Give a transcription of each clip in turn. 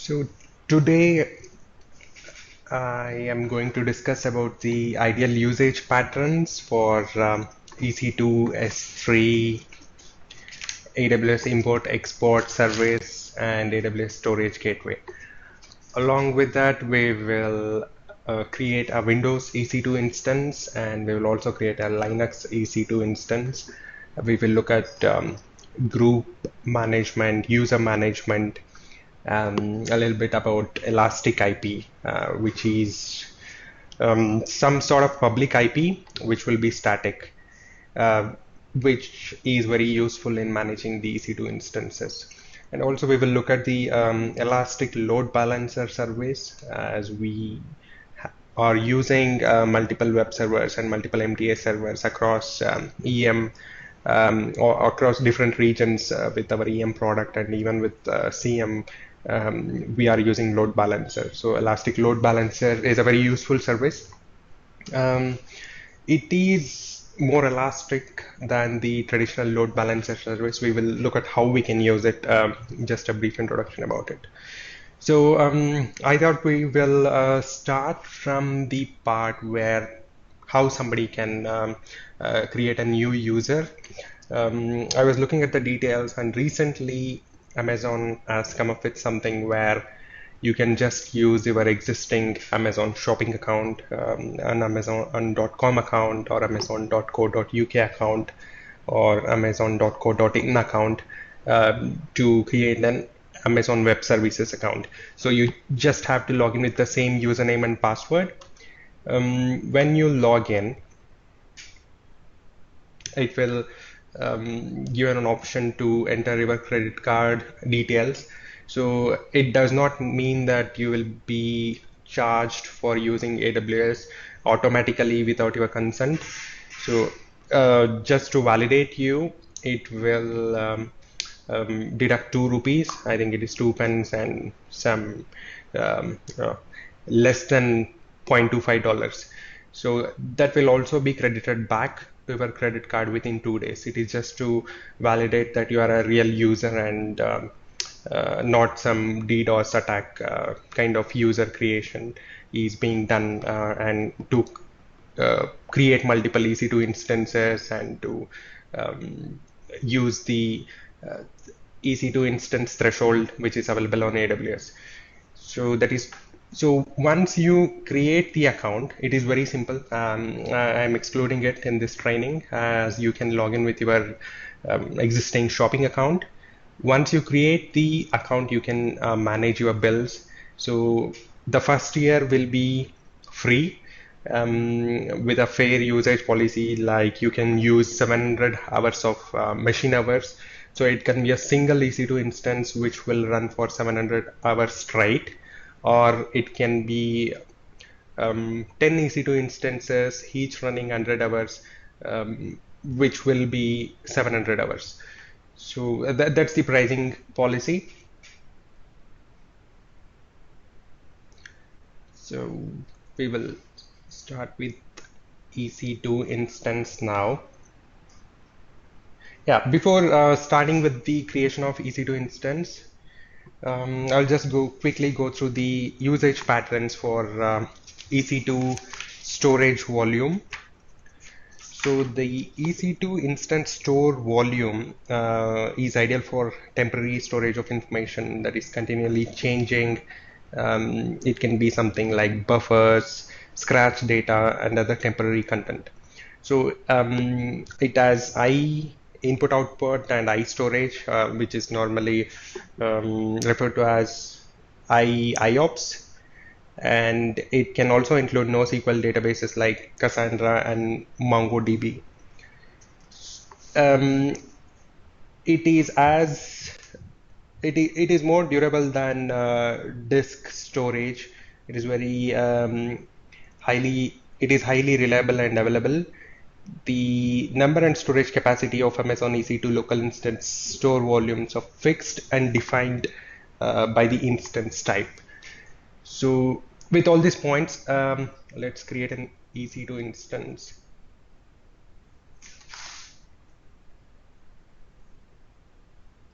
So today I am going to discuss about the ideal usage patterns for EC2, S3, AWS import export service, and AWS storage gateway. Along with that, we will create a Windows EC2 instance, and we will also create a Linux EC2 instance. We will look at group management, user management, a little bit about Elastic IP, which is some sort of public IP, which will be static, uh, which is very useful in managing the EC2 instances. And also we will look at the Elastic Load Balancer service, as we are using multiple web servers and multiple MTA servers across EM or across different regions with our EM product, and even with CM. We are using load balancer. So Elastic Load Balancer is a very useful service. It is more elastic than the traditional load balancer service. We will look at how we can use it, just a brief introduction about it. So I thought we will start from the part where how somebody can create a new user. I was looking at the details, and recently Amazon has come up with something where you can just use your existing Amazon shopping account, an Amazon.com account, or Amazon.co.uk account, or Amazon.co.in account to create an Amazon Web Services account. So you just have to log in with the same username and password. When you log in, it will give you an option to enter your credit card details. So it does not mean that you will be charged for using AWS automatically without your consent. So just to validate you, it will deduct 2 rupees. I think it is 2 pence and some less than $0.25. So that will also be credited back to your credit card within 2 days. It is just to validate that you are a real user and not some DDoS attack kind of user creation is being done, and to create multiple EC2 instances and to use the EC2 instance threshold which is available on AWS. So once you create the account, it is very simple. I'm excluding it in this training, as you can log in with your existing shopping account. Once you create the account, you can manage your bills. So the first year will be free, with a fair usage policy, like you can use 700 hours of machine hours. So it can be a single EC2 instance which will run for 700 hours straight, or it can be 10 EC2 instances, each running 100 hours, which will be 700 hours. So that's the pricing policy. So we will start with EC2 instance now. Yeah, before starting with the creation of EC2 instance, I'll just quickly go through the usage patterns for EC2 storage volume. So the EC2 instance store volume is ideal for temporary storage of information that is continually changing. It can be something like buffers, scratch data, and other temporary content. So it has I input output and I storage, which is normally referred to as IOPS. And it can also include NoSQL databases like Cassandra and MongoDB. It is it is more durable than disk storage. It is very highly reliable and available. The number and storage capacity of Amazon EC2 local instance store volumes are fixed and defined by the instance type. So with all these points, let's create an EC2 instance.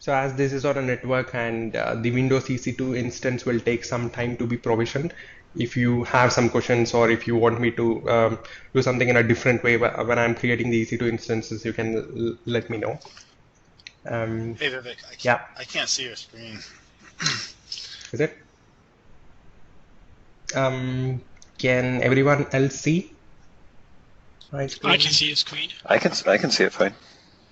So as this is on a network and the Windows EC2 instance will take some time to be provisioned, if you have some questions or if you want me to do something in a different way when I'm creating the EC2 instances, you can let me know. Hey Vivek, Yeah, I can't see your screen. is it? Can everyone else see my I can screen? see your screen. I can see it fine.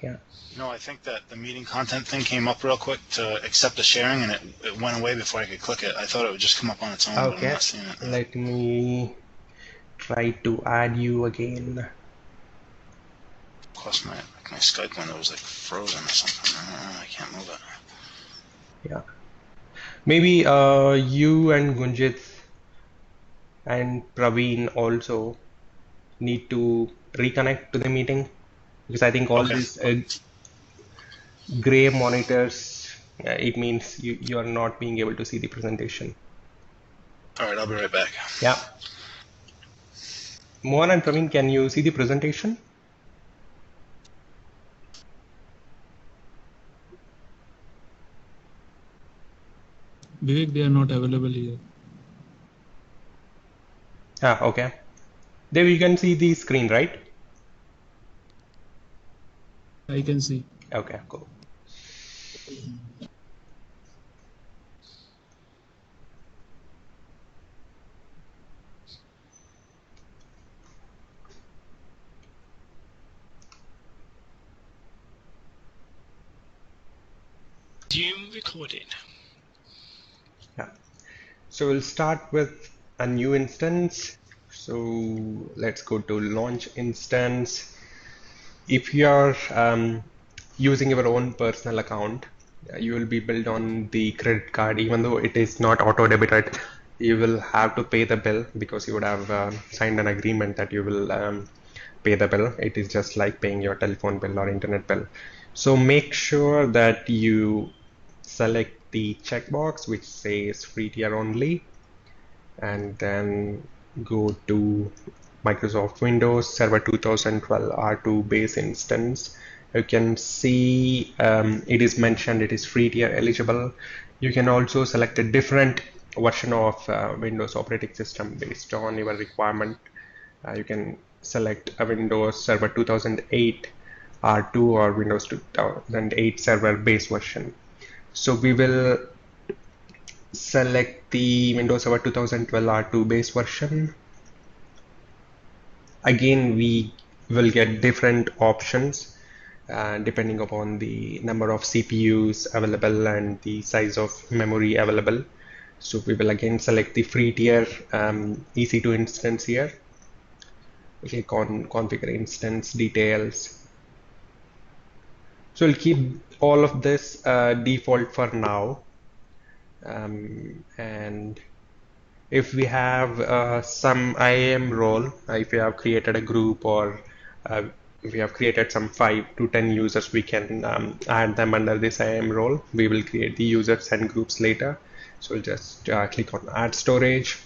Yeah. No, I think that the meeting content thing came up real quick to accept the sharing, and it went away before I could click it. I thought it would just come up on its own, but I'm Okay. not seeing it. Let me try to add you again. Plus, my Skype window was like frozen or something. I can't move it. Yeah. Maybe you and Gunjit and Praveen also need to reconnect to the meeting because I think all Okay. these gray monitors, it means you are not being able to see the presentation. All right, I'll be right back. Yeah. Mohan and Praveen, can you see the presentation? Vivek, they are not available here. Ah, okay. There you can see the screen, right? I can see. Okay, cool. Zoom recording. Yeah. So we'll start with a new instance. So let's go to launch instance. If you are using your own personal account, you will be billed on the credit card, even though it is not auto debited. You will have to pay the bill because you would have signed an agreement that you will pay the bill. It is just like paying your telephone bill or internet bill. So make sure that you select the checkbox which says free tier only, and then go to Microsoft Windows Server 2012 R2 base instance. You can see it is mentioned it is free tier eligible. You can also select a different version of Windows operating system based on your requirement. You can select a Windows Server 2008 R2 or Windows 2008 Server base version. So we will select the Windows Server 2012 R2 base version. Again, we will get different options depending upon the number of CPUs available and the size of memory available. So we will again select the free tier EC2 instance here. Click on configure instance details. So we'll keep all of this default for now. And if we have some IAM role, if we have created a group or if we have created some 5 to 10 users, we can add them under this IAM role. We will create the users and groups later. So we'll just click on add storage.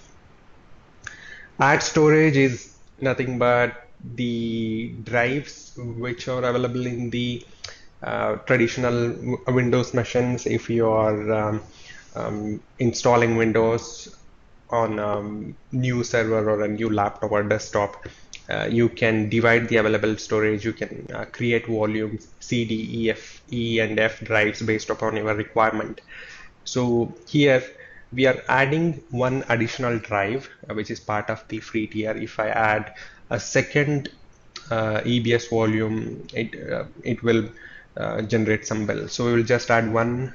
Add storage is nothing but the drives which are available in the traditional Windows machines. If you are installing Windows on a new server or a new laptop or desktop, you can divide the available storage. You can create volumes C, D, E, F, E, and F drives based upon your requirement. So here we are adding one additional drive, which is part of the free tier. If I add a second EBS volume, it will generate some bill. So we will just add one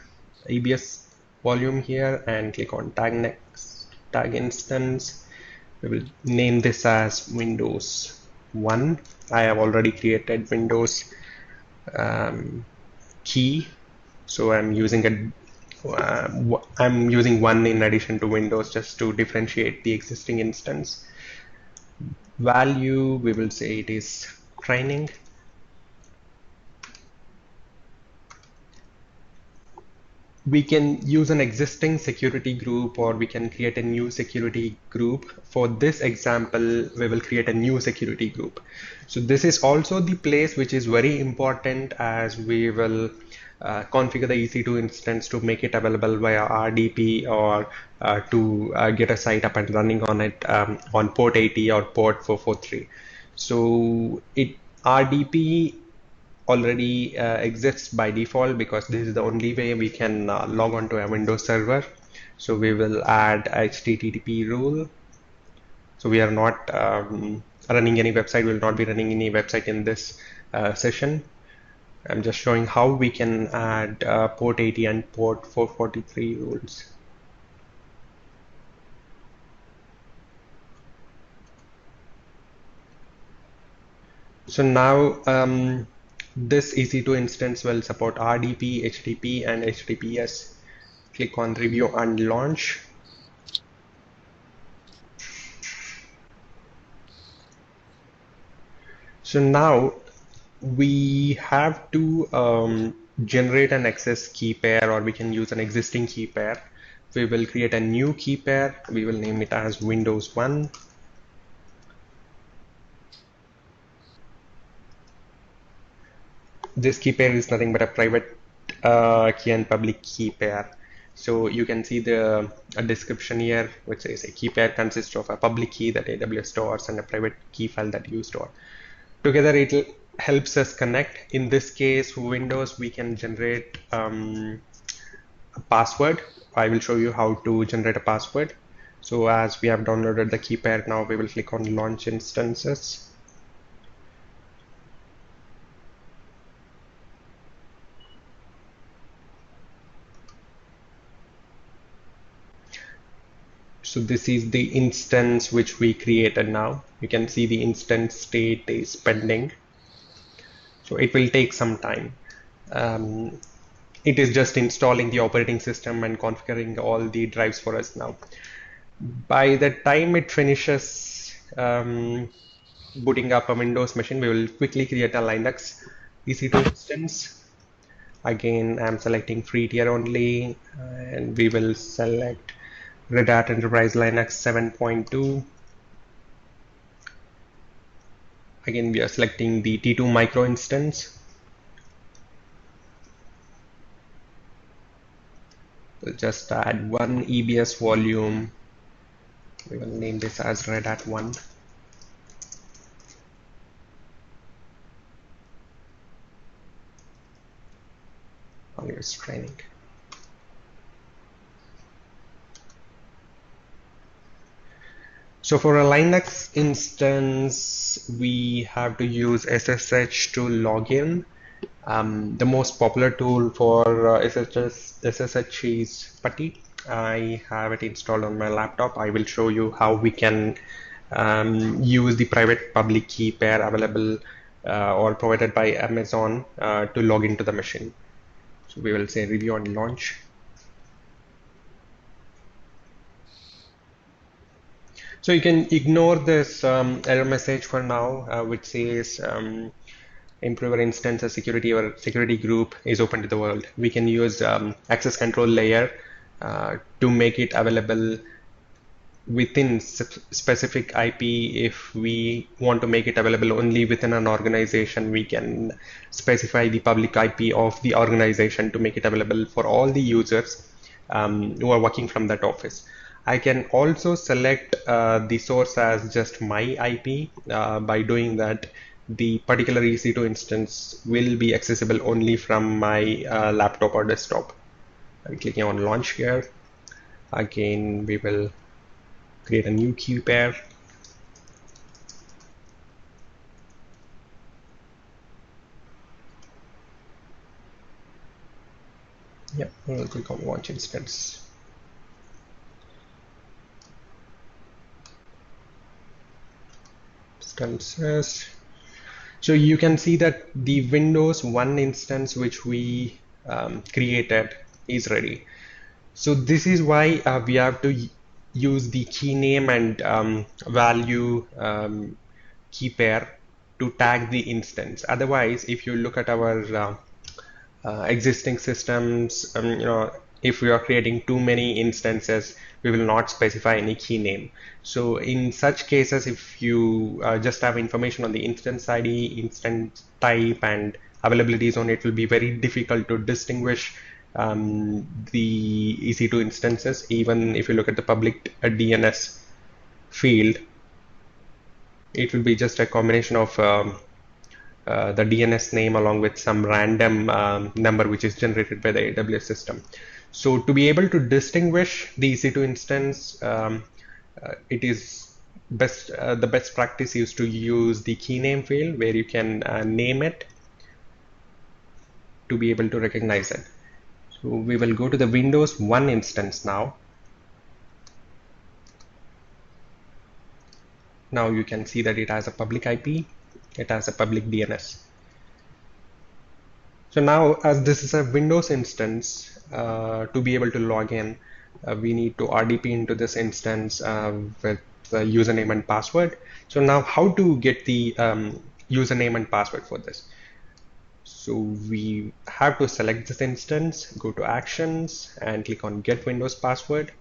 EBS volume here and click on tag next, tag instance. We will name this as Windows 1. I have already created Windows key, so I'm using I'm using one in addition to Windows just to differentiate the existing instance. Value, we will say it is training. we can use an existing security group, or we can create a new security group. For this example, we will create a new security group. So this is also the place which is very important, as we will configure the EC2 instance to make it available via RDP, or to get a site up and running on it on port 80 or port 443. So RDP already exists by default, because this is the only way we can log on to a Windows server. So we will add HTTP rule. So we are not running any website. We will not be running any website in this session. I'm just showing how we can add port 80 and port 443 rules. So now this EC2 instance will support RDP, HTTP, and HTTPS. Click on Review and Launch. So now we have to generate an access key pair, or we can use an existing key pair. We will create a new key pair. We will name it as Windows 1. This key pair is nothing but a private key and public key pair. So you can see the description here, which says a key pair consists of a public key that AWS stores and a private key file that you store. Together it helps us connect. In this case, Windows, we can generate a password. I will show you how to generate a password. So as we have downloaded the key pair, now we will click on Launch Instances. So this is the instance which we created now. You can see the instance state is pending. So it will take some time. It is just installing the operating system and configuring all the drives for us now. By the time it finishes booting up a Windows machine, we will quickly create a Linux EC2 instance. Again, I'm selecting free tier only, and we will select Red Hat Enterprise Linux 7.2. Again, we are selecting the T2 micro instance. We'll just add one EBS volume. We will name this as Red Hat 1. Always training. So for a Linux instance, we have to use SSH to log in. The most popular tool for SSH is Putty. I have it installed on my laptop. I will show you how we can use the private public key pair available or provided by Amazon to log into the machine. So we will say Review and Launch. So you can ignore this error message for now, which says improver instance or security group is open to the world. We can use access control layer to make it available within specific IP. If we want to make it available only within an organization, we can specify the public IP of the organization to make it available for all the users who are working from that office. I can also select the source as just my IP. By doing that, the particular EC2 instance will be accessible only from my laptop or desktop. I'm clicking on Launch here. Again, we will create a new key pair. Yep, we'll click on Launch Instance. Instances. So you can see that the Windows 1 instance which we created is ready. So this is why we have to use the key name and value key pair to tag the instance. Otherwise, if you look at our existing systems, if we are creating too many instances, we will not specify any key name. So in such cases, if you just have information on the instance ID, instance type, and availability zone, it will be very difficult to distinguish the EC2 instances. Even if you look at the public DNS field, it will be just a combination of the DNS name along with some random number which is generated by the AWS system. So to be able to distinguish the EC2 instance, it is best the best practice is to use the key name field where you can name it to be able to recognize it. So we will go to the Windows 1 instance now. Now you can see that it has a public IP, it has a public DNS. So now, as this is a Windows instance, to be able to log in, we need to RDP into this instance with the username and password. So now, how to get the username and password for this? So we have to select this instance, go to Actions, and click on Get Windows Password.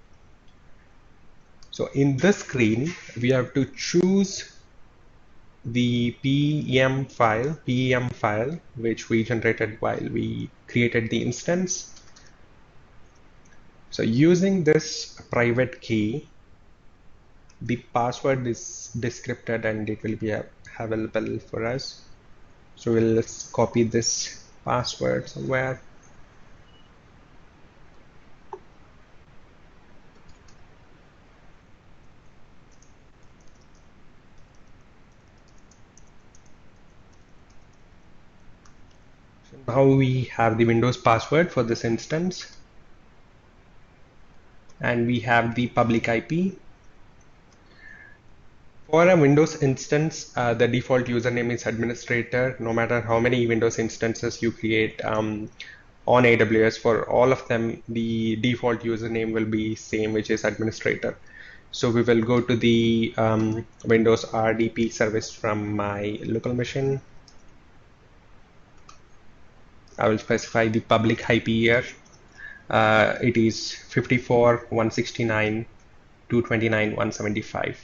So in this screen, we have to choose the PEM file, which we generated while we created the instance. So using this private key, the password is descripted and it will be available for us. So we'll copy this password somewhere. So now we have the Windows password for this instance, and we have the public IP. For a Windows instance, the default username is administrator. No matter how many Windows instances you create on AWS, for all of them, the default username will be same, which is administrator. So we will go to the Windows RDP service from my local machine. I will specify the public IP here. It is 54.169.229.175.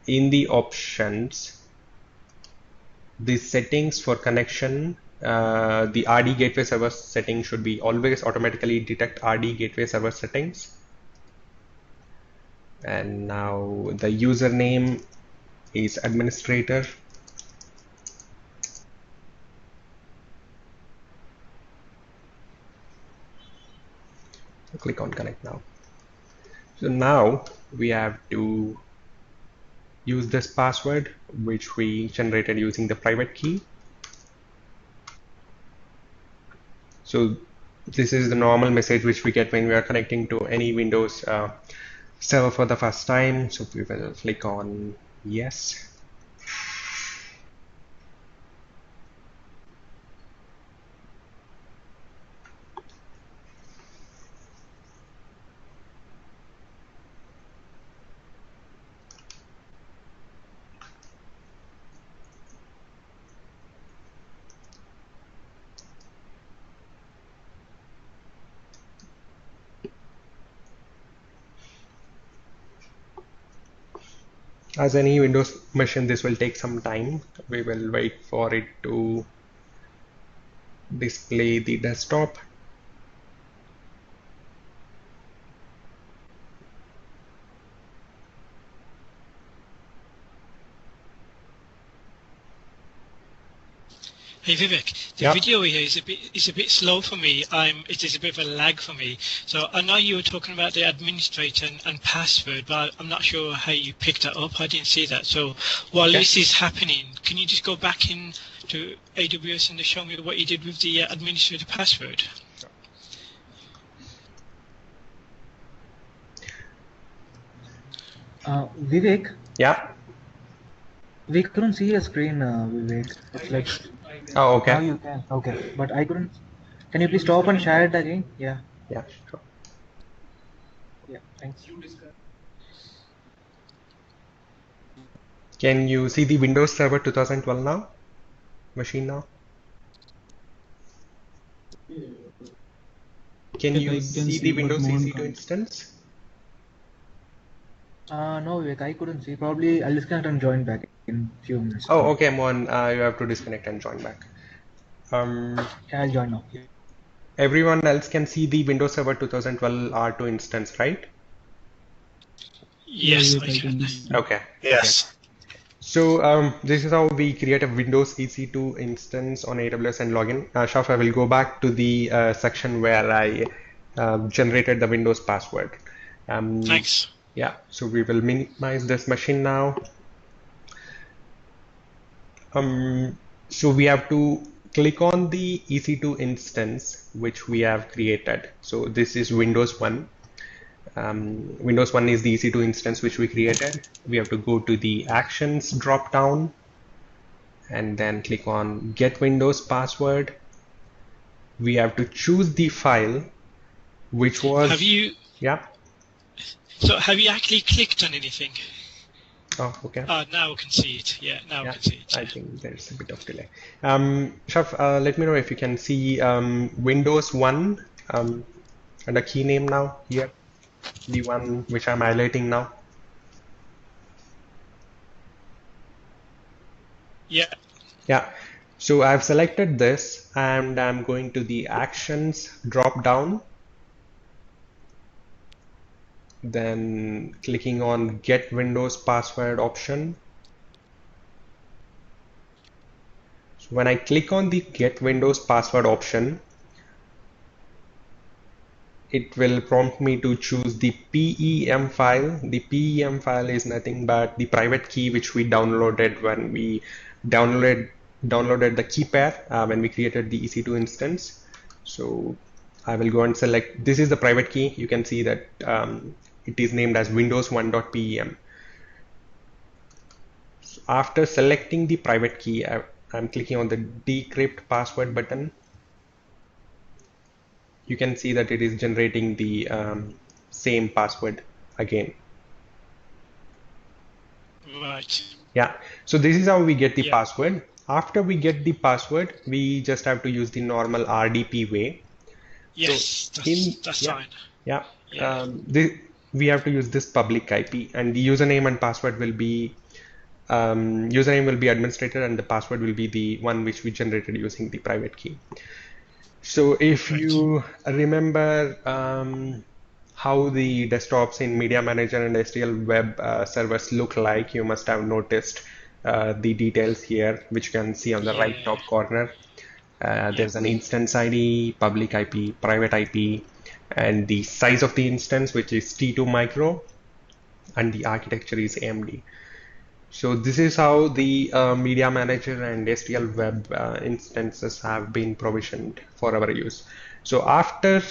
In the options, the settings for connection, the RD gateway server setting should be always automatically detect RD gateway server settings. And now the username is administrator. Click on connect now. So now we have to use this password which we generated using the private key. So this is the normal message which we get when we are connecting to any Windows server for the first time. So we will click on yes. As any Windows machine, this will take some time. We will wait for it to display the desktop. Hey Vivek, the Yeah. video here is a bit slow for me. It is a bit of a lag for me. So I know you were talking about the administrator and password, but I'm not sure how you picked that up. I didn't see that. So while this is happening, can you just go back in to AWS and show me what you did with the administrator password? Vivek, Yeah. we couldn't see your screen, Vivek. It's like Oh, okay. now you can. Okay, but I couldn't. Can you please stop and share it again? Yeah. Yeah, sure. Yeah. Thanks. Can you see the Windows Server 2012 now? Machine now? Can Yes, you I can see see, the but Windows Mohan EC2 can't. instance? No, Vivek, I couldn't see. Probably I'll disconnect and join back in few minutes. Oh, okay, Mohan, you have to disconnect and join back. Yeah, I'll join now. Everyone else can see the Windows Server 2012 R2 instance, right? Yeah, Yes, I Vivek, I can. can see. Okay, okay. Yes. So this is how we create a Windows EC2 instance on AWS and login. Shaf, I will go back to the section where I generated the Windows password. Thanks. Yeah, so we will minimize this machine now. So we have to click on the EC2 instance which we have created. So this is Windows 1. Windows 1 is the EC2 instance which we created. We have to go to the Actions drop down and then click on Get Windows Password. We have to choose the file which was, Have you actually clicked on anything? Oh, okay. Now I can see it. Yeah, now I can see it. I think there's a bit of delay. Shaf, let me know if you can see Windows 1 and a key name now here, the one which I'm highlighting now. Yeah. Yeah. So I've selected this and I'm going to the Actions drop down. Then clicking on Get Windows Password option. So when I click on the Get Windows Password option, it will prompt me to choose the PEM file. The PEM file is nothing but the private key which we downloaded when we downloaded the key pair when we created the EC2 instance. So I will go and select, this is the private key. You can see that it is named as windows1.pem. So after selecting the private key, I'm clicking on the decrypt password button. You can see that it is generating the same password again. Right. Yeah, so this is how we get the password. After we get the password, we just have to use the normal RDP way. Yes, So that's fine. Yeah, we have to use this public IP, and the username and password will be administrator, and the password will be the one which we generated using the private key. So if you remember how the desktops in Media Manager and STL web servers look like, you must have noticed the details here, which you can see on the right top corner. There's an instance ID, public IP, private IP, and the size of the instance, which is T2 micro, and the architecture is AMD. So this is how the Media Manager and STL web instances have been provisioned for our use. So after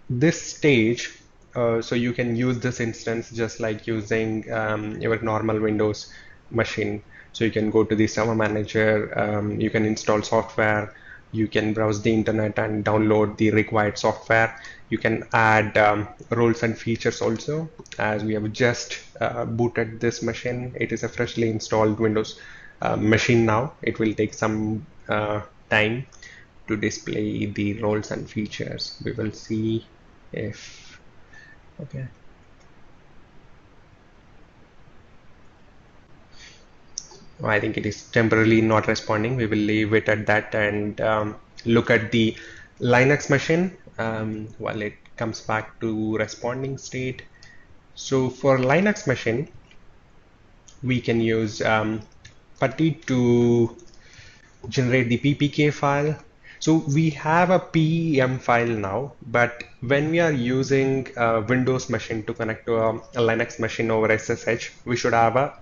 this stage, so you can use this instance just like using your normal Windows machine. So you can go to the Server Manager, you can install software, you can browse the internet and download the required software. You can add roles and features also, as we have just booted this machine. It is a freshly installed Windows machine now. It will take some time to display the roles and features. We will see if, okay. I think it is temporarily not responding. We will leave it at that and look at the Linux machine while it comes back to responding state. So for Linux machine, we can use PuTTY to generate the PPK file. So we have a PEM file now, but when we are using a Windows machine to connect to a Linux machine over SSH, we should have a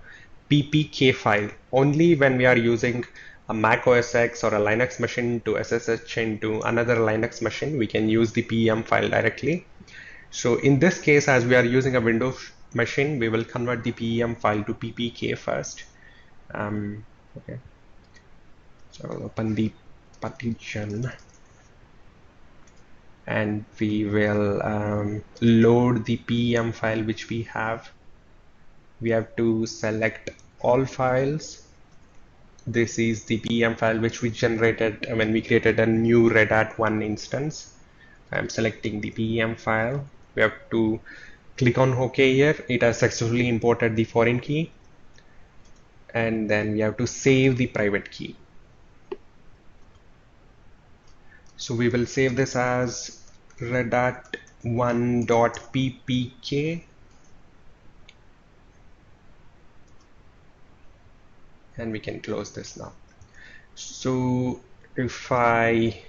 PPK file. Only when we are using a Mac OS X or a Linux machine to SSH into another Linux machine, we can use the PEM file directly. So in this case, as we are using a Windows machine, we will convert the PEM file to PPK first. Okay. So I'll open the partition and we will load the PEM file which we have. We have to select all files. This is the PEM file which we generated when we created a new Red Hat 1 instance. I'm selecting the PEM file. We have to click on OK here. It has successfully imported the foreign key. And then we have to save the private key. So we will save this as redat1.ppk, and we can close this now. So if I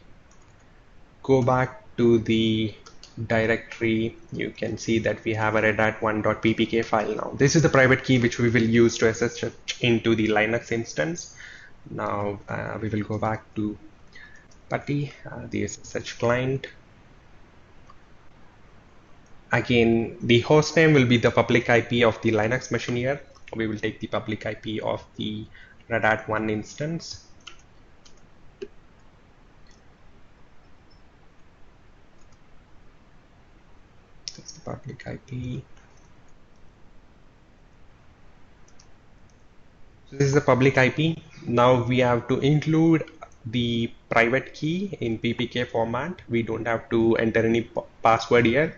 go back to the directory, you can see that we have a redat1.ppk file now. This is the private key which we will use to SSH into the Linux instance. Now we will go back to PuTTY, the SSH client. Again, the host name will be the public IP of the Linux machine here. We will take the public IP of the redat1 instance. That's the public IP. So this is the public IP. Now we have to include the private key in PPK format. We don't have to enter any password here.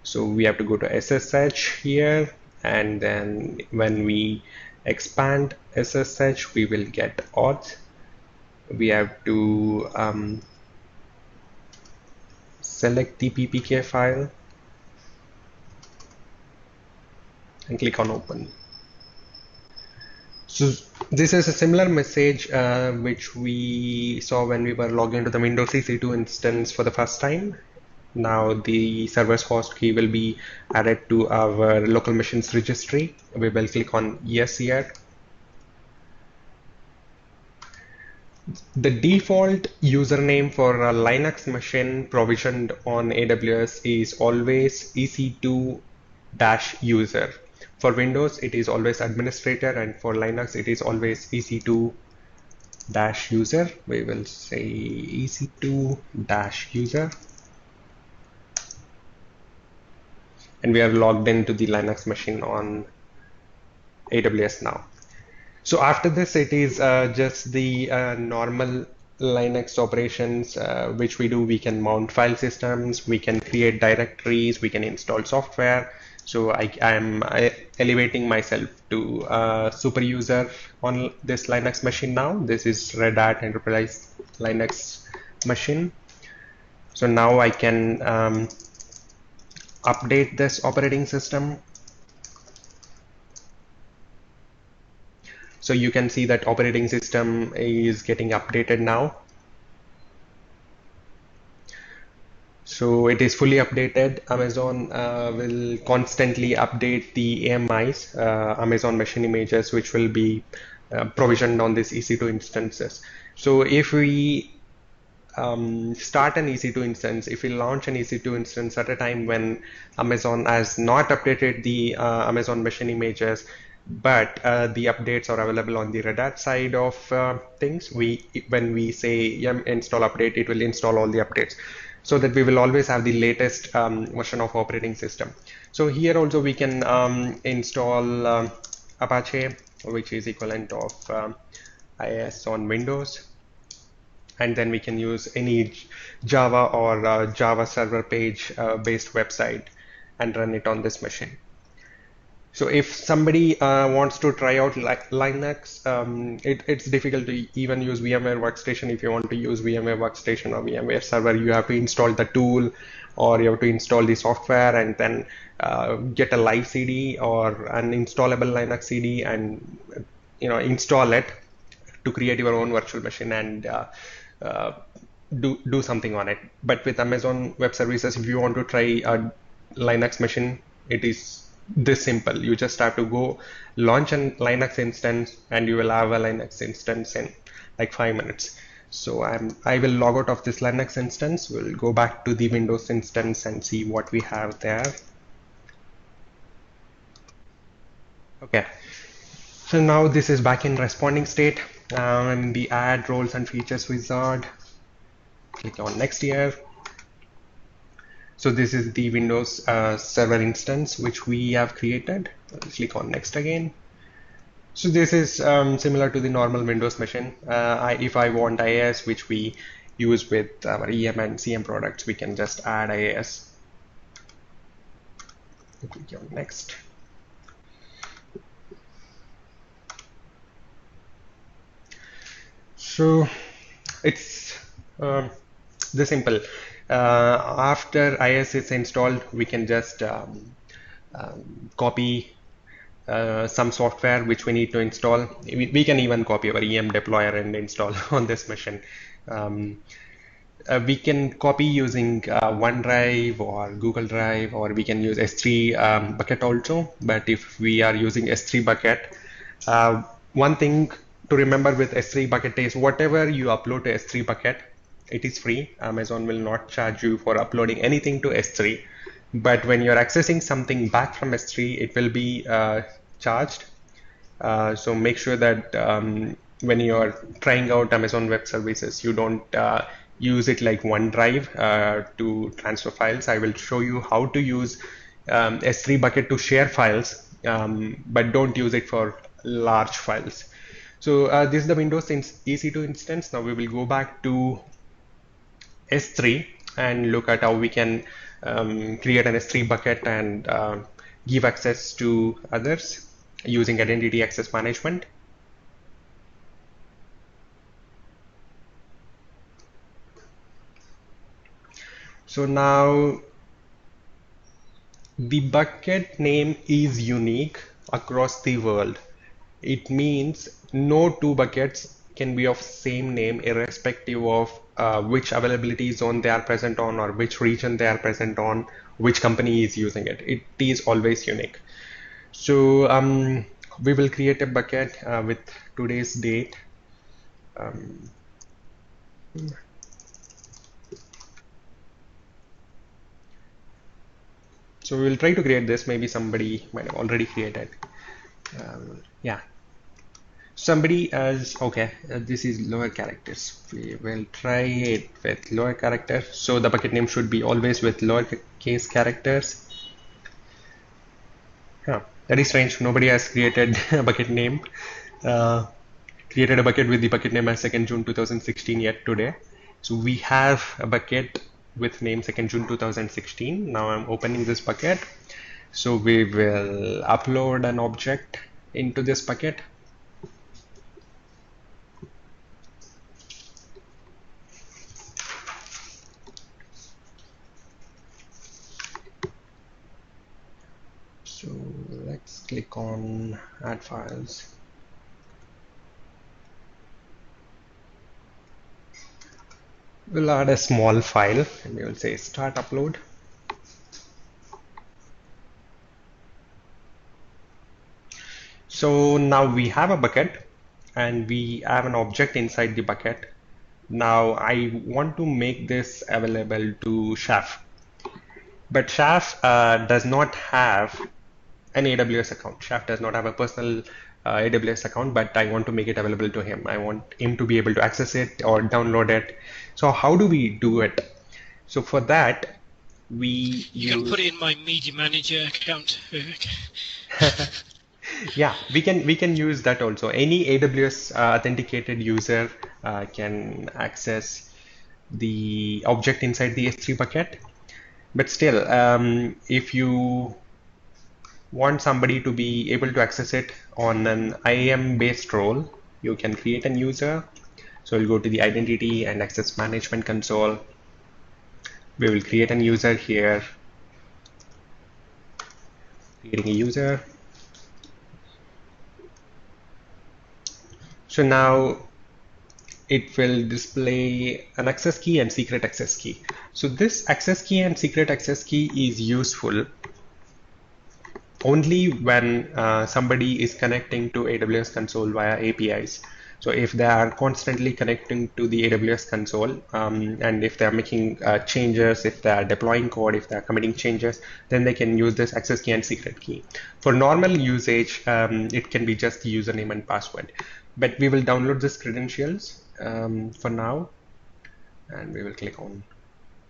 So we have to go to SSH here, and then when we expand SSH, we will get auth. We have to select the PPK file and click on open. So this is a similar message which we saw when we were logged into the Windows EC2 instance for the first time. Now the server's host key will be added to our local machines registry. We will click on yes here. The default username for a Linux machine provisioned on AWS is always EC2-user. For Windows, it is always administrator, and for Linux, it is always EC2-user. We will say EC2-user. And we are logged into the Linux machine on AWS now. So after this, it is just the normal Linux operations which we do. We can mount file systems, we can create directories, we can install software. So I am elevating myself to super user on this Linux machine now. This is Red Hat Enterprise Linux machine. So now I can update this operating system. So you can see that operating system is getting updated now. So it is fully updated. Amazon will constantly update the AMIs, Amazon machine images, which will be provisioned on this EC2 instances. So if we start an EC2 instance, if we launch an EC2 instance at a time when Amazon has not updated the Amazon machine images, but the updates are available on the Red Hat side of things, when we say yum install update, it will install all the updates, so that we will always have the latest version of operating system. So here also we can install Apache, which is equivalent of IIS on Windows, and then we can use any Java or Java server page based website and run it on this machine. So if somebody wants to try out Linux, it's difficult to even use VMware Workstation. If you want to use VMware Workstation or VMware Server, you have to install the tool, or you have to install the software and then get a live CD or an installable Linux CD and install it to create your own virtual machine and do something on it. But with Amazon Web Services, if you want to try a Linux machine, it is this simple. You just have to go launch a Linux instance and you will have a Linux instance in like 5 minutes. So I will log out of this Linux instance. We'll go back to the Windows instance and see what we have there. Okay, so now this is back in responding state. In the add roles and features wizard, click on next here. So this is the Windows server instance which we have created. Click on next again. So this is similar to the normal Windows machine. If I want IIS, which we use with our EM and CM products, we can just add IAS. Click on next. So it's this simple. After IIS is installed, we can just copy some software which we need to install. We can even copy our EM deployer and install on this machine. We can copy using OneDrive or Google Drive, or we can use S3 bucket also. But if we are using S3 bucket, one thing to remember with S3 bucket is whatever you upload to S3 bucket, it is free. Amazon will not charge you for uploading anything to S3. But when you're accessing something back from S3, it will be charged. So make sure that when you're trying out Amazon Web Services, you don't use it like OneDrive to transfer files. I will show you how to use S3 bucket to share files, but don't use it for large files. So this is the Windows EC2 instance. Now we will go back to S3 and look at how we can create an S3 bucket and give access to others using identity access management. So now the bucket name is unique across the world. It means no two buckets can be of same name irrespective of which availability zone they are present on, or which region they are present on, which company is using it. It is always unique. So we will create a bucket with today's date. So we will try to create this. Maybe somebody might have already created. Yeah. Somebody as okay, this is lower characters. We will try it with lower characters. So the bucket name should be always with lowercase characters. Yeah, that is strange. Nobody has created a bucket name. Created a bucket with the bucket name as 2nd June 2016 yet today. So we have a bucket with name 2nd June 2016. Now I'm opening this bucket. So we will upload an object into this bucket. So let's click on add files. We'll add a small file and we will say start upload. So now we have a bucket and we have an object inside the bucket. Now I want to make this available to Shaf, but Shaf does not have an AWS account. Shaf does not have a personal AWS account, but I want to make it available to him. I want him to be able to access it or download it. So how do we do it? So for that, you can put it in my media manager account, Vivek. Yeah, we can use that also. Any AWS authenticated user can access the object inside the S3 bucket. But still, if you want somebody to be able to access it on an IAM based role, you can create a user. So we'll go to the identity and access management console. We will create a user here, creating a user. So now it will display an access key and secret access key. So this access key and secret access key is useful only when somebody is connecting to AWS console via APIs. So if they are constantly connecting to the AWS console and if they are making changes, if they are deploying code, if they are committing changes, then they can use this access key and secret key. For normal usage, it can be just the username and password. But we will download this credentials for now, and we will click on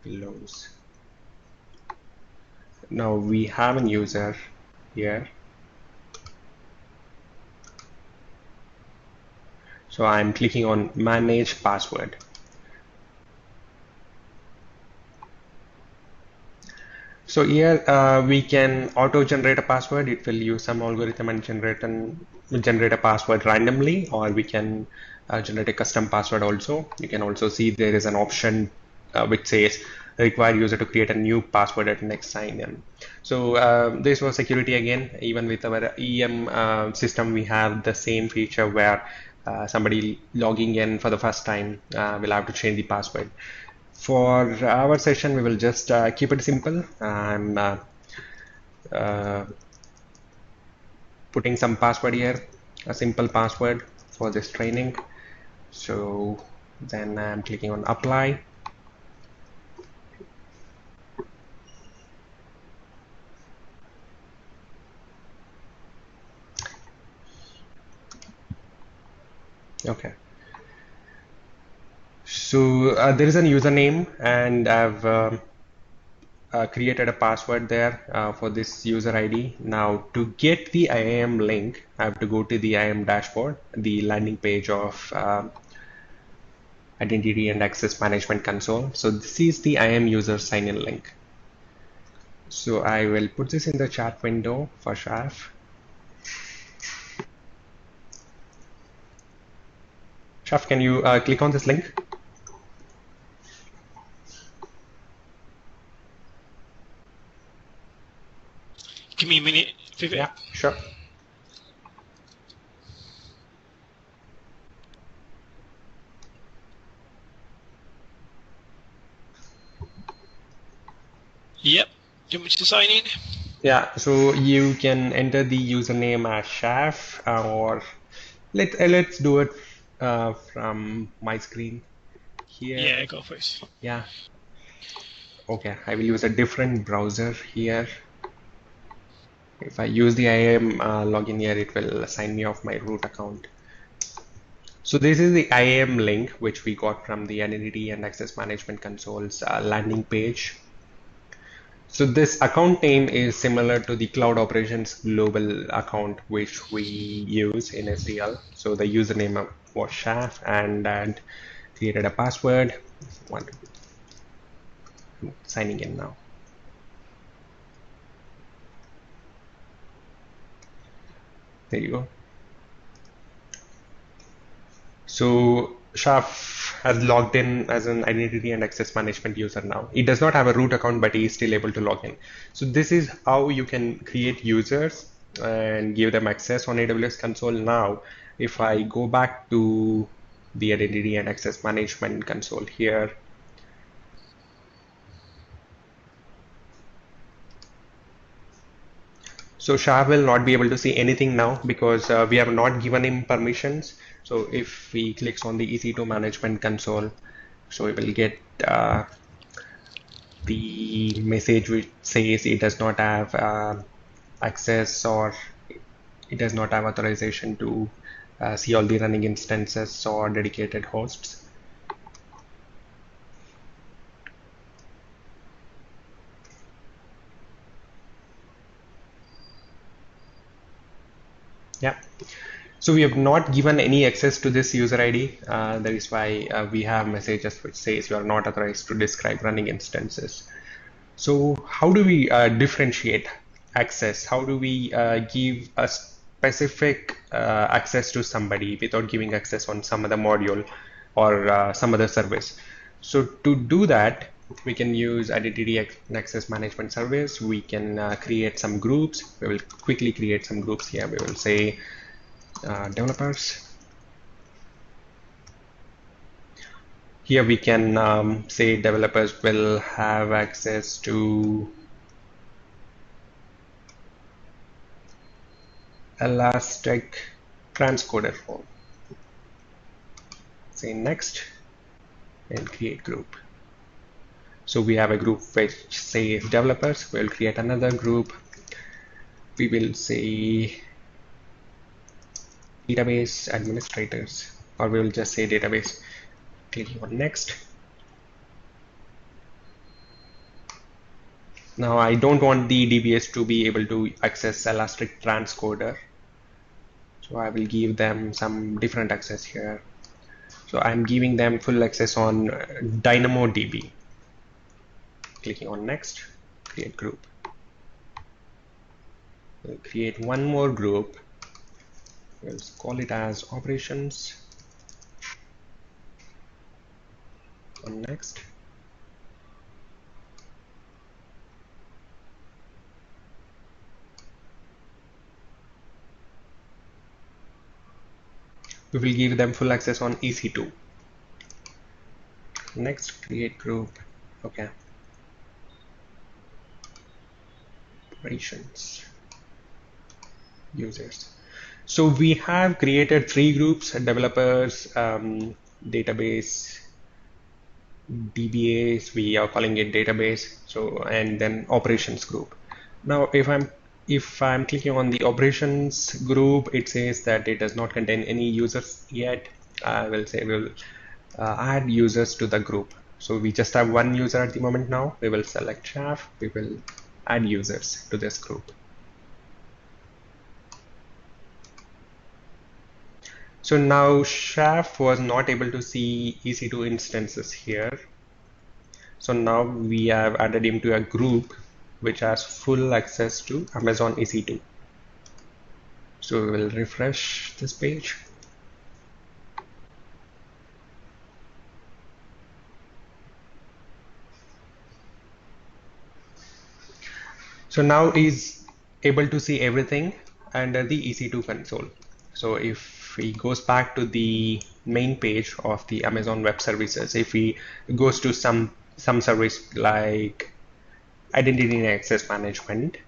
close. Now we have a user here. So I'm clicking on manage password. So here we can auto generate a password. It will use some algorithm and generate a password randomly, or we can generate a custom password also. You can also see there is an option which says require user to create a new password at next sign in. So this was security again. Even with our EM system, we have the same feature where somebody logging in for the first time will have to change the password. For our session, we will just keep it simple. I'm putting some password here, a simple password for this training. So then I'm clicking on apply. Okay. So there is a username, and I've created a password there for this user ID. Now to get the IAM link, I have to go to the IAM dashboard, the landing page of Identity and Access Management Console. So this is the IAM user sign-in link. So I will put this in the chat window for Shaf. Shaf, can you click on this link? Give me a minute, Vivek. Yeah, sure. Yep. Do you want me to sign in? Yeah, so you can enter the username as Shaf, or let's do it from my screen here. Yeah, go for it. Yeah. Okay, I will use a different browser here. If I use the IAM login here, it will assign me off my root account. So this is the IAM link which we got from the Identity and Access Management Console's landing page. So this account name is similar to the Cloud Operations Global account which we use in SDL. So the username was Shaf, and created a password. I'm signing in now. There you go. So Shaf has logged in as an Identity and Access Management user now. He does not have a root account, but he is still able to log in. So this is how you can create users and give them access on AWS console. Now, if I go back to the Identity and Access Management console here, so Shah will not be able to see anything now because we have not given him permissions. So if he clicks on the EC2 management console, so he will get the message which says he does not have access, or it does not have authorization to see all the running instances or dedicated hosts. Yeah. So we have not given any access to this user ID. That is why we have messages which says you are not authorized to describe running instances. So how do we differentiate access? How do we give a specific access to somebody without giving access on some other module or some other service? So to do that, we can use Identity and Access Management Service. We can create some groups. We will quickly create some groups here. We will say developers. Here we can say developers will have access to Elastic transcoder form. Say next and create group. So we have a group which says developers. We'll create another group. We will say database administrators, or we will just say database. Clicking on next. Now I don't want the DBS to be able to access Elastic transcoder, so I will give them some different access here. So I'm giving them full access on DynamoDB. Clicking on next. create group. We'll create one more group. We'll call it as operations. On next. We will give them full access on EC2. Next, create group. Okay. Operations. Users. So we have created 3 groups: developers, database, DBAs. We are calling it database. So, and then operations group. Now, if I'm clicking on the operations group, it says that it does not contain any users yet. I will say we'll add users to the group. So we just have one user at the moment now. We will select Chaf. We will add users to this group. So now Chaf was not able to see EC2 instances here. So now we have added him to a group which has full access to Amazon EC2. So we will refresh this page. So now he's able to see everything under the EC2 console. So if he goes back to the main page of the Amazon Web Services, if he goes to some service like Identity and Access Management,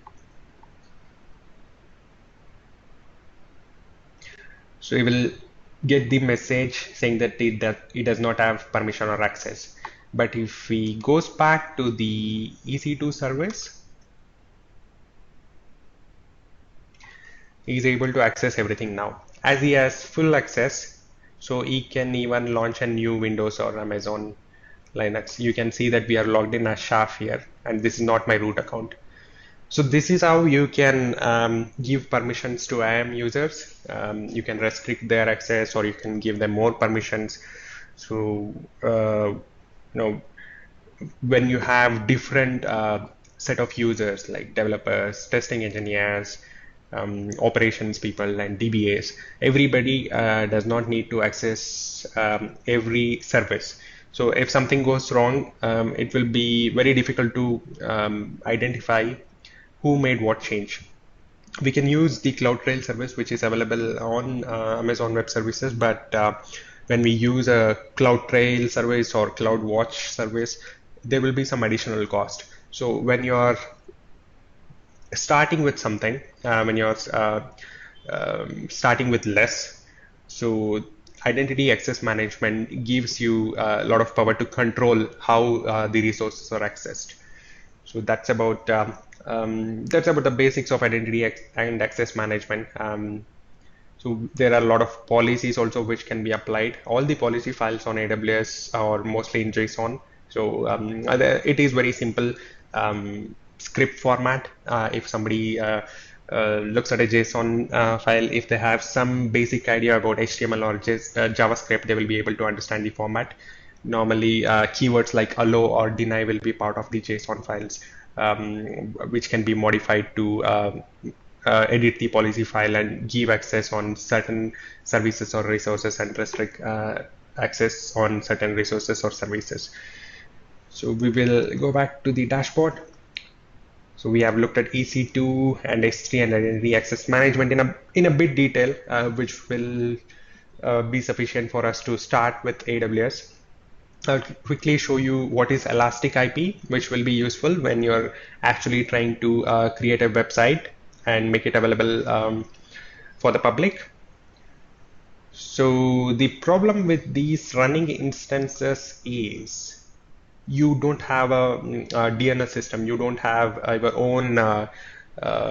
so he will get the message saying that he does not have permission or access. But if he goes back to the EC2 service, he is able to access everything now. As he has full access, so he can even launch a new Windows or Amazon Linux. You can see that we are logged in as Chaf here, and this is not my root account. So this is how you can give permissions to IAM users. You can restrict their access, or you can give them more permissions. So when you have different set of users like developers, testing engineers, operations people, and DBAs, everybody does not need to access every service. So if something goes wrong, it will be very difficult to identify who made what change. We can use the CloudTrail service, which is available on Amazon Web Services, but when we use a CloudTrail service or CloudWatch service, there will be some additional cost. So when you're starting with something, when you're starting with less, so Identity Access Management gives you a lot of power to control how the resources are accessed. So that's about the basics of Identity and Access Management. So there are a lot of policies also which can be applied. All the policy files on AWS are mostly in JSON. So it is very simple script format. If somebody looks at a JSON file, if they have some basic idea about HTML or JavaScript, they will be able to understand the format. Normally, keywords like allow or deny will be part of the JSON files, which can be modified to edit the policy file and give access on certain services or resources and restrict access on certain resources or services. So we will go back to the dashboard. So we have looked at EC2 and S3 and Identity Access Management in a bit detail, which will be sufficient for us to start with AWS. I'll quickly show you what is Elastic IP, which will be useful when you're actually trying to create a website and make it available for the public. So the problem with these running instances is you don't have a DNS system. You don't have your own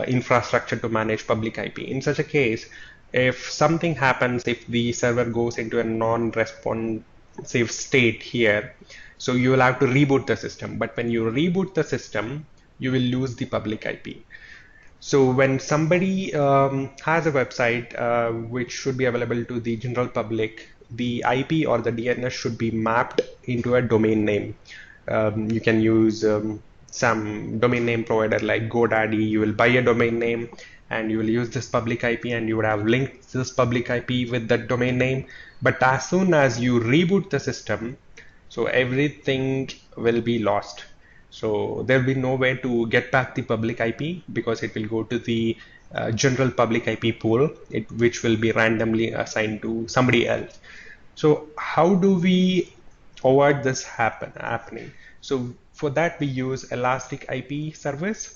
infrastructure to manage public IP. In such a case, if something happens, if the server goes into a non-responsive state here, so you will have to reboot the system. But when you reboot the system, you will lose the public IP. So when somebody has a website which should be available to the general public, the IP or the DNS should be mapped into a domain name. You can use some domain name provider like GoDaddy, you will buy a domain name and you will use this public IP, and you would have linked this public IP with that domain name. But as soon as you reboot the system, so everything will be lost. So there will be no way to get back the public IP, because it will go to the general public IP pool, which will be randomly assigned to somebody else. So how do we avoid this happening? So for that, we use Elastic IP service,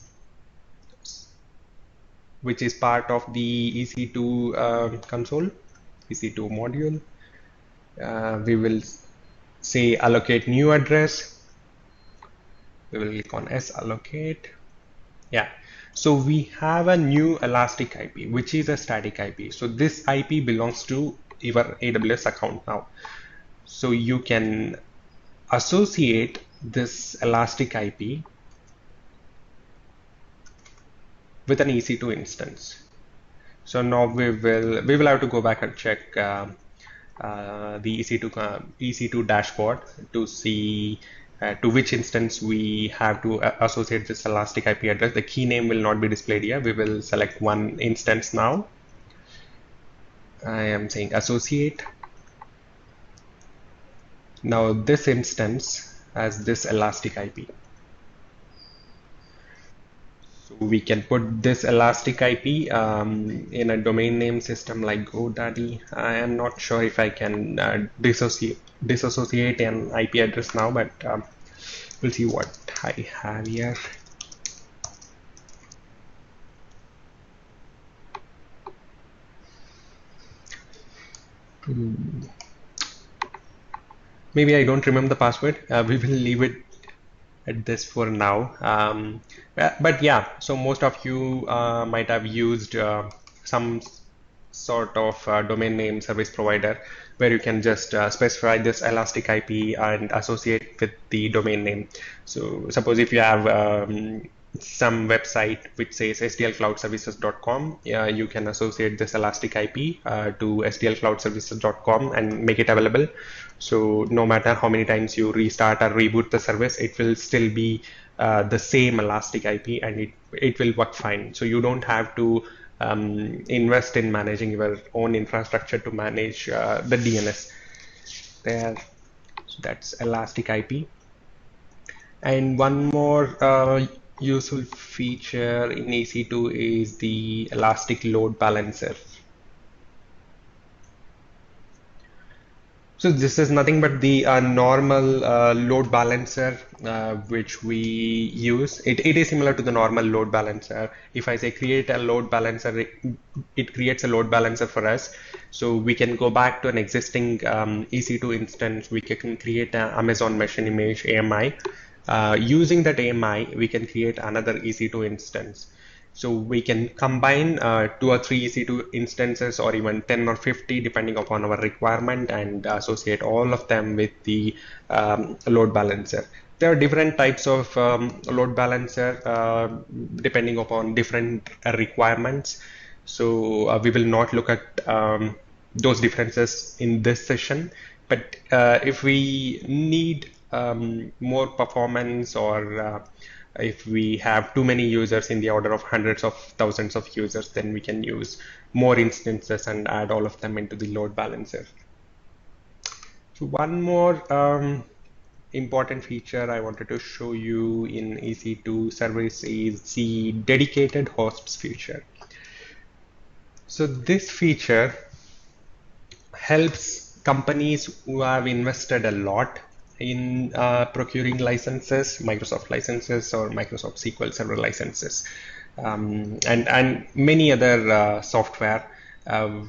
which is part of the EC2 console, EC2 module. We will say allocate new address. We will click on S allocate. Yeah. So we have a new Elastic IP, which is a static IP. So this IP belongs to your AWS account now. So you can associate this Elastic IP with an EC2 instance. So now we will have to go back and check the EC2 dashboard to see to which instance we have to associate this Elastic IP address. The key name will not be displayed here. We will select one instance now. I am saying associate. Now this instance has this Elastic IP. So we can put this Elastic IP in a domain name system like GoDaddy. I am not sure if I can disassociate an IP address now, but we'll see what I have here. Maybe I don't remember the password. We will leave it at this for now. But yeah, so most of you might have used some sort of domain name service provider where you can just specify this Elastic IP and associate with the domain name. So suppose if you have some website which says sdlcloudservices.com, you can associate this Elastic IP to sdlcloudservices.com and make it available. So no matter how many times you restart or reboot the service, it will still be the same Elastic IP, and it will work fine. So you don't have to invest in managing your own infrastructure to manage the DNS there. So that's Elastic IP. And one more useful feature in EC2 is the Elastic Load Balancer. So this is nothing but the normal load balancer which we use. It is similar to the normal load balancer. If I say create a load balancer, it creates a load balancer for us. So we can go back to an existing EC2 instance. We can create an Amazon machine image AMI. Using that AMI, we can create another EC2 instance. So we can combine 2 or 3 EC2 instances, or even 10 or 50 depending upon our requirement, and associate all of them with the load balancer. There are different types of load balancer depending upon different requirements. So we will not look at those differences in this session. But if we need more performance, or if we have too many users in the order of hundreds of thousands of users, then we can use more instances and add all of them into the load balancer. So one more important feature I wanted to show you in EC2 service is the dedicated hosts feature. So this feature helps companies who have invested a lot in procuring licenses, Microsoft licenses or Microsoft SQL Server licenses, and many other software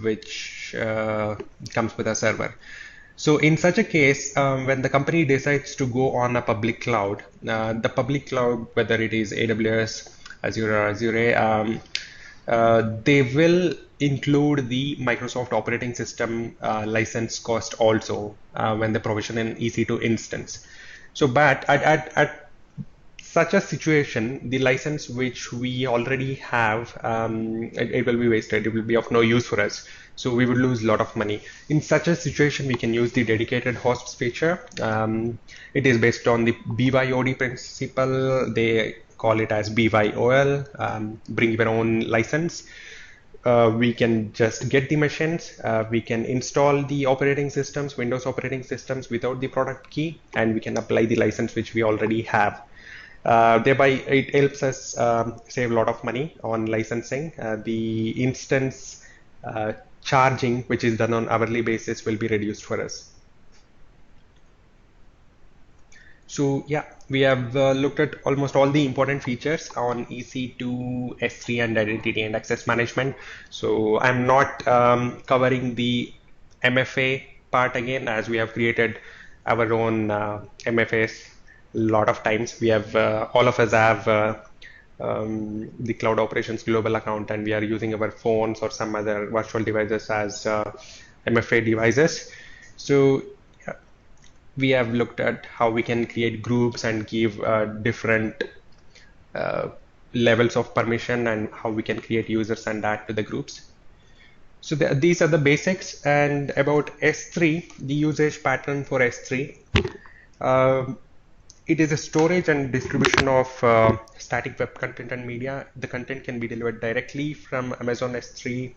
which comes with a server. So in such a case, when the company decides to go on a public cloud, the public cloud, whether it is AWS, Azure, or Azure, they will include the Microsoft operating system license cost also when they provision an EC2 instance. So, but at such a situation, the license which we already have, it will be wasted. It will be of no use for us. So we would lose a lot of money. In such a situation, we can use the dedicated hosts feature. It is based on the BYOD principle. They call it as BYOL, bring your own license. We can just get the machines, we can install the operating systems, Windows operating systems without the product key, and we can apply the license which we already have. Thereby, it helps us save a lot of money on licensing. The instance charging, which is done on hourly basis, will be reduced for us. So yeah, we have looked at almost all the important features on EC2, S3, and identity and access management. So I'm not covering the MFA part again, as we have created our own MFAs a lot of times. We have all of us have the Cloud Operations Global account, and we are using our phones or some other virtual devices as MFA devices. So we have looked at how we can create groups and give different levels of permission, and how we can create users and add to the groups. So these are the basics. And about S3, the usage pattern for S3, it is a storage and distribution of static web content and media. The content can be delivered directly from Amazon S3,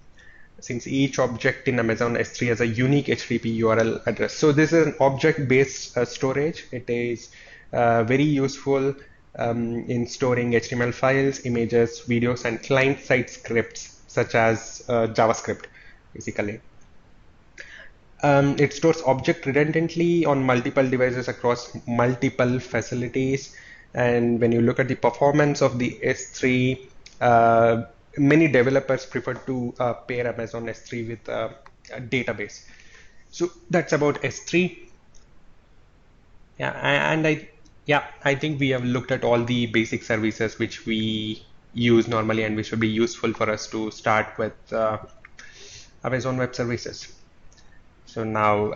since each object in Amazon S3 has a unique HTTP URL address. So this is an object-based storage. It is very useful in storing HTML files, images, videos, and client-side scripts, such as JavaScript, basically. It stores object redundantly on multiple devices across multiple facilities. And when you look at the performance of the S3, many developers prefer to pair Amazon S3 with a database. So that's about S3. Yeah, and I think we have looked at all the basic services which we use normally and which would be useful for us to start with Amazon Web Services. So now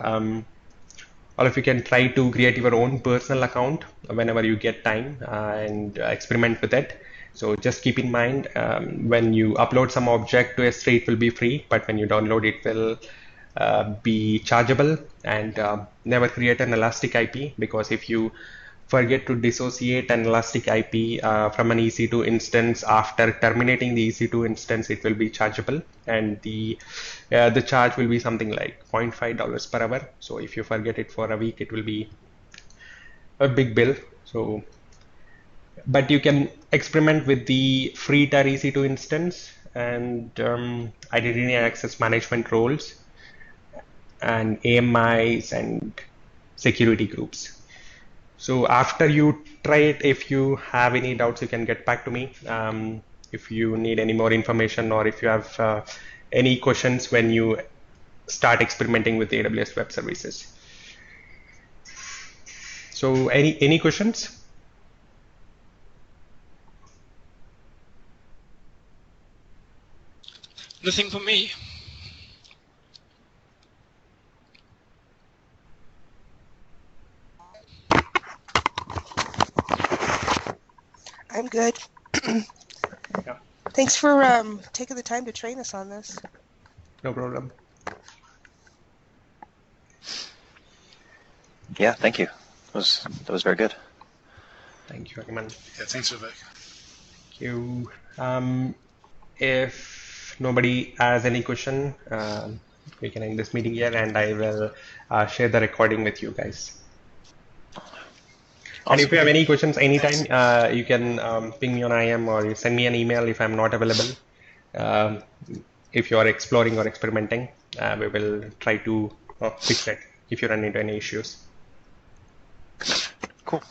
all of you can try to create your own personal account whenever you get time and experiment with it. So just keep in mind, when you upload some object to S3, it will be free, but when you download it will be chargeable. And never create an elastic IP, because if you forget to dissociate an elastic IP from an EC2 instance after terminating the EC2 instance, it will be chargeable, and the charge will be something like $0.5 per hour. So if you forget it for a week, it will be a big bill. So, but you can experiment with the free tier EC2 instance and identity and access management roles and AMIs and security groups. So after you try it, if you have any doubts, you can get back to me. If you need any more information, or if you have any questions when you start experimenting with AWS Web Services. So any questions? Nothing for me. I'm good. Yeah. Thanks for taking the time to train us on this. No problem. Yeah, thank you. That was very good. Thank you, Raman. Yeah, thanks, Vivek. Thank you. If nobody has any question, we can end this meeting here, and I will share the recording with you guys. Awesome. And if you have any questions anytime, you can ping me on IM, or you send me an email if I'm not available. If you are exploring or experimenting, we will try to fix it if you run into any issues. Cool.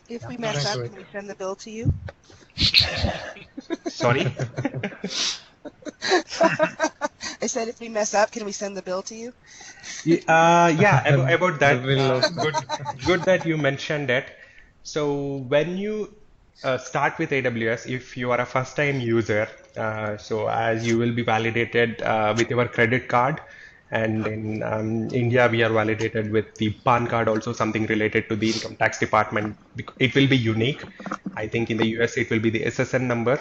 If we mess up, can we send the bill to you? Sorry? I said if we mess up, can we send the bill to you? Yeah, about that. Good that you mentioned it. So when you start with AWS, if you are a first-time user, so as you will be validated with your credit card, And in India, we are validated with the PAN card, also something related to the income tax department. It will be unique. I think in the US, it will be the SSN number.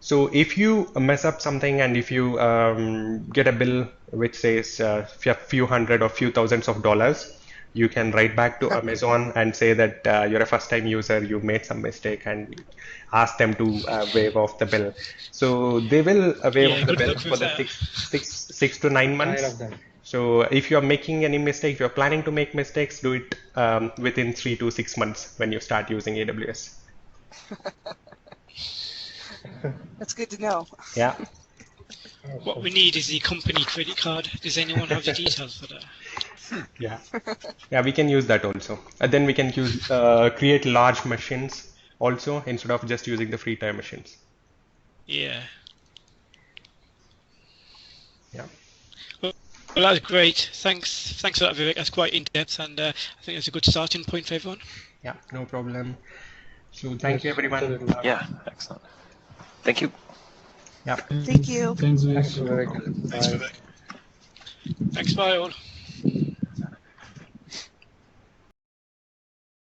So if you mess up something and if you get a bill which says a few hundred or few thousands of dollars, you can write back to Amazon and say that you're a first-time user, you made some mistake, and ask them to waive off the bill. So they will waive off the good bill luck for with the that. 6 to 9 months. I love that. So if you're making any mistake, if you're planning to make mistakes, do it within 3 to 6 months when you start using AWS. That's good to know. Yeah. What we need is the company credit card. Does anyone have the details for that? Yeah, yeah, we can use that also. And then we can use create large machines also instead of just using the free tier machines. Yeah. Yeah. Well, that's great. Thanks for that, Vivek. That's quite in depth, and I think that's a good starting point for everyone. Yeah, no problem. So thank you, everyone. Absolutely. Yeah, excellent. Thank you. Yeah. Thank you. Thanks, Thanks, Vivek. Vivek. Thanks, Bye. Vivek. Thanks, bye all.